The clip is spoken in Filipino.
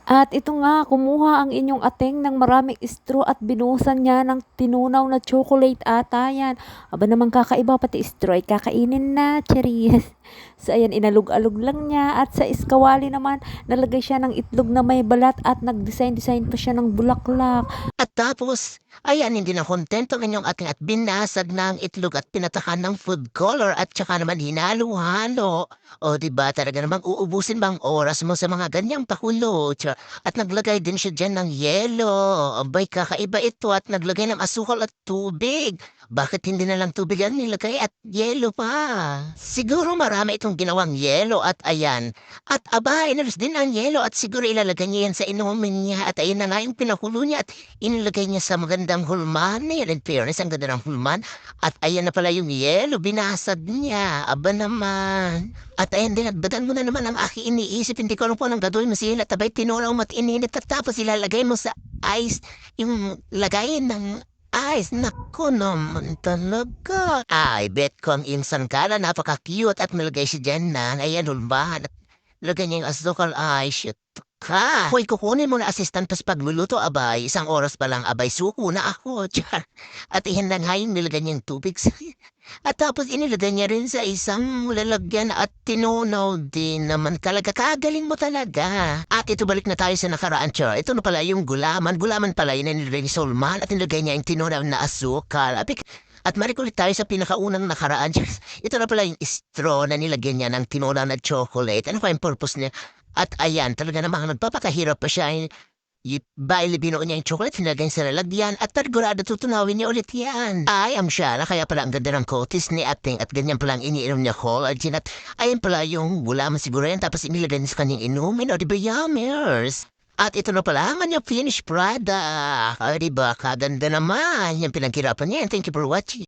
At ito nga, kumuha ang inyong ateng ng maraming straw at binuhusan niya ng tinunaw na chocolate ata yan. Aba naman kakaiba, pati straw ay kakainin na, charis. So ayan, inalog-alog lang niya at sa iskawali naman, nalagay siya ng itlog na may balat at nag-design-design pa siya ng bulaklak. At tapos, ayan, hindi na kontento ang inyong ating at binasag ng itlog at pinatakan ng food color at tsaka naman hinalo-halo. O di ba talaga namang uubusin bang oras mo sa mga ganyang pakulo? At naglagay din siya dyan ng yelo. Abay, kakaiba ito at naglagay ng asukal at tubig. Bakit hindi na lang tubig ang nilagay at yelo pa? Siguro marami itong ginawang yelo at ayan. At aba, inalis din ang yelo at siguro ilalagay niya yan sa inumin niya. At ayun na nga yung pinakulo niya at inilagay niya sa magandang hulman. In fairness, ang ganda ng hulman. At ayan na pala yung yelo, binasag niya. Aba naman. At ayan din, nagdadan mo na naman ang aking iniisip. Hindi ko alam po anong gagawin mo sila. Tabay tinunaw mo at ininit at tapos ilalagay mo sa ice. Yung lagayin ng ice. Naku naman talaga. Ay, bet ko ang insan ka na napaka-cute at nalagay siya dyan na. Ayan, hulman. At lagay niya yung asukal ice. Shit ka. Hoy, kukunin mo na assistant pas pagluluto, abay. Isang oras pa lang, abay, suko na ako. Char. At iyan lang nga yung nilagay niyang tubig sa at tapos inilagay niya rin sa isang lalagyan at tinunaw din naman talaga. Kagaling mo talaga. At ito balik na tayo sa nakaraan, Char. Ito na pala yung gulaman. Gulaman pala yun na nilagay ni Solman at nilagay niya yung tinunaw na asukal. At marikulit tayo sa pinakaunang nakaraan. Ito na pala yung straw na nilagyan niya ng tinunaw na chocolate. Ano pa yung purpose niya? At ayan, talaga namang nagpapakahirap pa siya. Baile binuo niya yung chocolate, nilagay sa lalagyan, at targurado tutunawin niya ulit yan. Ay, am siya na kaya pala ang ganda ng kotis ni Ating at ganyan pala ang iniinom niya collagen at ayan pala yung gulaman siguro yan tapos inilagay niya sa kanyang inumin o diba yummers? At ito na pala ang kanyang finished product. O diba, kaganda naman yung pinaghirapan niya. Thank you for watching.